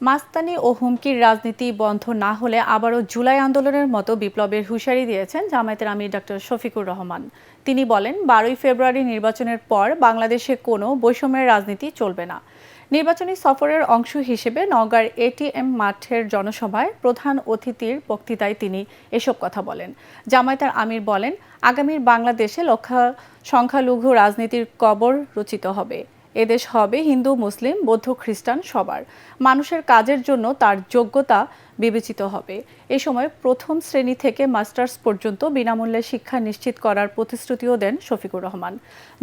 মাস্তানি ও হুমকির রাজনীতি বন্ধ না হলে আবারও জুলাই আন্দোলনের মতো বিপ্লবের হুঁশিয়ারি দিয়েছেন জামায়াতের আমির ডক্টর শফিকুর রহমান। তিনি বলেন, 12ই ফেব্রুয়ারি নির্বাচনের পর বাংলাদেশে কোনো বৈষম্যের রাজনীতি চলবে না। নির্বাচনী সফরের অংশ হিসেবে নওগাঁর এটিএম মাঠের জনসভায় প্রধান অতিথির বক্তৃতায় তিনি এসব কথা বলেন। জামায়াতের আমির বলেন, আগামীর বাংলাদেশে সংখ্যালঘু রাজনীতির কবর রচিত হবে। এদেশ হবে হিন্দু, মুসলিম, বৌদ্ধ, খ্রিস্টান সবার। মানুষের কাজের জন্য তার যোগ্যতা বিবেচিত হবে। এ সময় প্রথম শ্রেণী থেকে মাস্টার্স পর্যন্ত বিনামূল্যে শিক্ষা নিশ্চিত করার প্রতিশ্রুতিও দেন শফিকুর রহমান।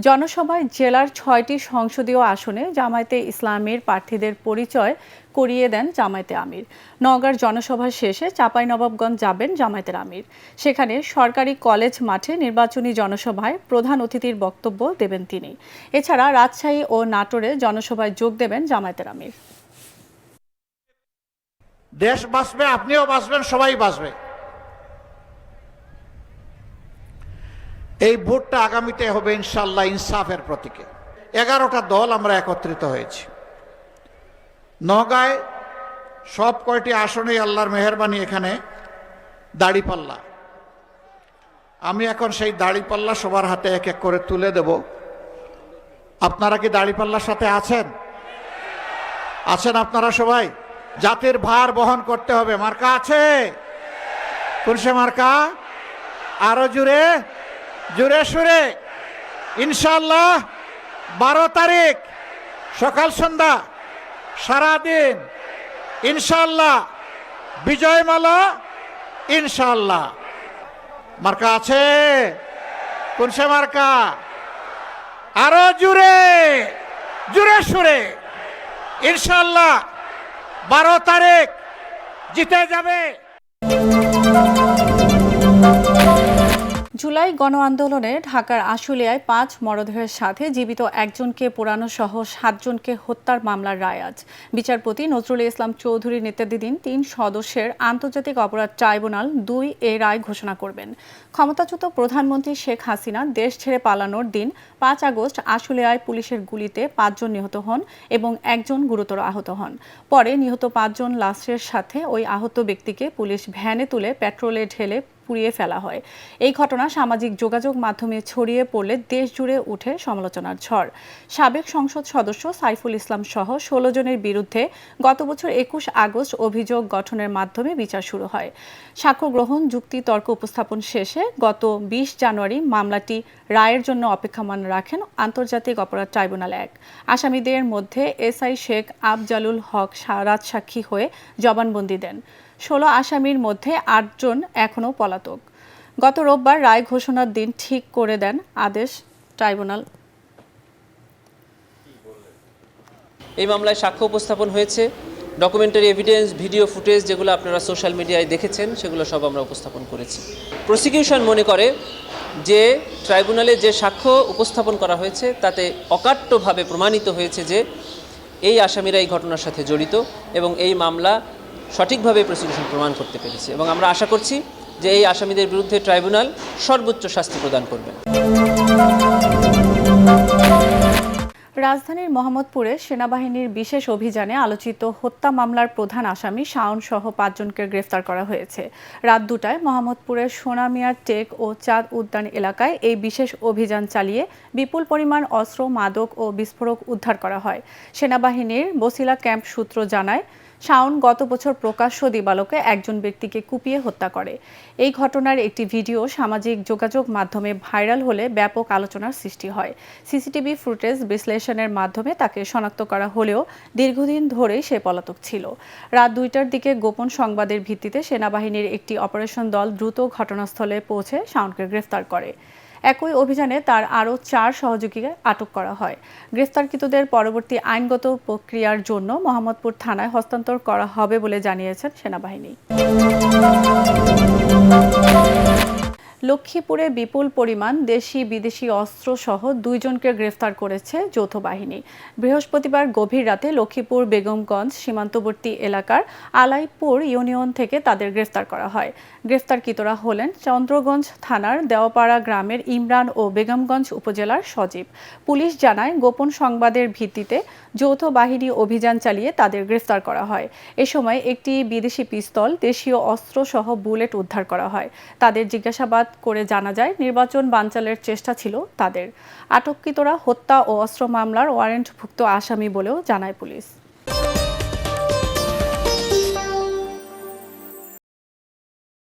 জনসভায় জেলার 6টি সংসদীয় আসনে জামায়াতে ইসলামীর প্রার্থীদের পরিচয় করিয়ে দেন জামায়াতে আমির। নওগাঁর জনসভা শেষে চাঁপাইনবাবগঞ্জ যাবেন জামায়াতের আমির। সেখানে সরকারি কলেজ মাঠে নির্বাচনী জনসভায় প্রধান অতিথির বক্তব্য দেবেন তিনি। এছাড়া রাজশাহী ও নাটোরে জনসভায় যোগ দেবেন জামায়াতের আমির। দেশ বাঁচবে, আপনিও বাঁচবেন, সবাই বাঁচবে। এই ভোটটা আগামীতে হবে ইনশাআল্লাহ ইনসাফের প্রতীকে। 11টা দল আমরা একত্রিত হয়েছি। নওগাঁয় সব কয়টি আসনে আল্লাহর মেহেরবানি এখানে দাড়িপাল্লা। আমি এখন সেই দাড়িপাল্লা সবার হাতে এক এক করে তুলে দেব। আপনারা কি দাড়িপাল্লার সাথে আছেন? আছেন আপনারা সবাই? জাতির ভার বহন করতে হবে। মার্কা আছে? কোন সে মার্কা? আরো জুড়ে জুড়ে সুরে ইনশাআল্লাহ 12 তারিখ সকাল সন্ধ্যা সারাদিন ইনশাআল্লাহ বিজয়মালা ইনশাআল্লাহ। মার্কা আছে? কোন সে মার্কা? আরো জুড়ে জুড়ে সুরে ইনশাআল্লাহ 12 তারিখ জিতে যাবে। জুলাই গণ আন্দোলনে ঢাকার আশুলিয়ায় 5 মরদেহের সাথে জীবিত একজনকে পোড়ানো সহ 7 জনকে হত্যার মামলার রায় আজ। বিচারপতি নজরুল ইসলাম চৌধুরীর নেতৃত্বাধীন 3 সদস্যের আন্তর্জাতিক অপরাধ ট্রাইব্যুনাল 2 এ রায় ঘোষণা করবেন। ক্ষমতাচ্যুত প্রধানমন্ত্রী শেখ হাসিনা দেশ ছেড়ে পালানোর দিন 5 আগস্ট আশুলিয়ায় পুলিশের গুলিতে 5 জন নিহত হন এবং 1 জন গুরুতর আহত হন। পরে নিহত 5 জন লাশের সাথে ওই আহত ব্যক্তিকে পুলিশ ভ্যানে তুলে পেট্রোলে ঢেলে পুড়িয়ে ফেলা হয়। এই ঘটনা সামাজিক যোগাযোগ মাধ্যমে ছড়িয়ে পড়লে দেশ জুড়ে উঠে সমালোচনার ঝড়। সাবেক সংসদ সদস্য সাইফুল ইসলাম সহ 16 জনের বিরুদ্ধে গত বছর 21 আগস্ট অভিযোগ গঠনের মাধ্যমে বিচার শুরু হয়। সাক্ষ্য গ্রহণ, যুক্তি তর্ক উপস্থাপন শেষে গত 20 জানুয়ারি মামলাটি রায়ের জন্য অপেক্ষমান রাখেন আন্তর্জাতিক অপরাধ ট্রাইব্যুনাল 1। আসামিদের মধ্যে এসআই শেখ আফজালুল হক রাজসাক্ষী হয়ে জবানবন্দি দেন। 16 আসামির মধ্যে 8 জন এখনও পলাতক। গত রোববার রায় ঘোষণার দিন ঠিক করে দেন আদেশ ট্রাইব্যুনাল। এই মামলায় সাক্ষ্য উপস্থাপন হয়েছে, ডকুমেন্টারি এভিডেন্স, ভিডিও ফুটেজ যেগুলো আপনারা সোশ্যাল মিডিয়ায় দেখেছেন সেগুলো সব আমরা উপস্থাপন করেছি। প্রসিকিউশন মনে করে যে ট্রাইব্যুনালে যে সাক্ষ্য উপস্থাপন করা হয়েছে তাতে অকাট্যভাবে প্রমাণিত হয়েছে যে এই আসামিরা এই ঘটনার সাথে জড়িত এবং এই মামলা সঠিকভাবে প্রসিকিউশন প্রমাণ করতে পেরেছে এবং আমরা আশা করছি যে এই আসামিদের বিরুদ্ধে ট্রাইব্যুনাল সর্বোচ্চ শাস্তি প্রদান করবে। রাজধানীর মোহাম্মদপুরে সেনাবাহিনীর বিশেষ অভিযানে আলোচিত হত্যা মামলার প্রধান আসামি শাওন সহ 5 জনকে গ্রেফতার করা হয়েছে। রাত 2টায় মোহাম্মদপুরের সোনামিয়া টেক ও চাঁদ উদ্যান এলাকায় এই বিশেষ অভিযান চালিয়ে বিপুল পরিমাণ অস্ত্র, মাদক ও বিস্ফোরক উদ্ধার করা হয়। সেনাবাহিনীর বসিলা ক্যাম্প সূত্র জানায়, শাওন গত বছর প্রকাশ্য দিবালোকে একজন ব্যক্তিকে কুপিয়ে হত্যা করে। এই ঘটনার একটি ভিডিও সামাজিক যোগাযোগ মাধ্যমে ভাইরাল হলে ব্যাপক আলোচনার সৃষ্টি হয়। সিসিটিভি ফুটেজ বিশ্লেষণের মাধ্যমে তাকে শনাক্ত করা হলেও দীর্ঘদিন ধরেই সে পলাতক ছিল। রাত 2টার দিকে গোপন সংবাদের ভিত্তিতে সেনাবাহিনীর একটি অপারেশন দল দ্রুত ঘটনাস্থলে পৌঁছে শাওনকে গ্রেফতার করে। একই অভিযানে তার আরও 4 সহযোগীকে আটক করা হয়। গ্রেফতারকৃতদের পরবর্তী আইনগত প্রক্রিয়ার জন্য মোহাম্মদপুর থানায় হস্তান্তর করা হবে বলে জানিয়েছেন সেনাবাহিনী। লক্ষ্মীপুরে বিপুল পরিমাণ দেশি বিদেশি অস্ত্র সহ 2 জনকে গ্রেফতার করেছে যৌথ বাহিনী। বৃহস্পতিবার গভীর রাতে লক্ষ্মীপুর বেগমগঞ্জ সীমান্তবর্তী এলাকার আলাইপুর ইউনিয়ন থেকে তাদের গ্রেফতার করা হয়। গ্রেফতারকৃতরা হলেন চন্দ্রগঞ্জ থানার দেওয়াপাড়া গ্রামের ইমরান ও বেগমগঞ্জ উপজেলার সজীব। পুলিশ জানায়, গোপন সংবাদের ভিত্তিতে যৌথ বাহিনী অভিযান চালিয়ে তাদের গ্রেফতার করা হয়। এ সময় একটি বিদেশি পিস্তল, দেশীয় অস্ত্র সহ বুলেট উদ্ধার করা হয়। তাদের জিজ্ঞাসাবাদ করে জানা যায়, নির্বাচন বানচালের চেষ্টা ছিল তাদের। আটককৃতরা হত্যা ও অস্ত্র মামলার ওয়ারেন্টভুক্ত আসামি বলেও জানায় পুলিশ।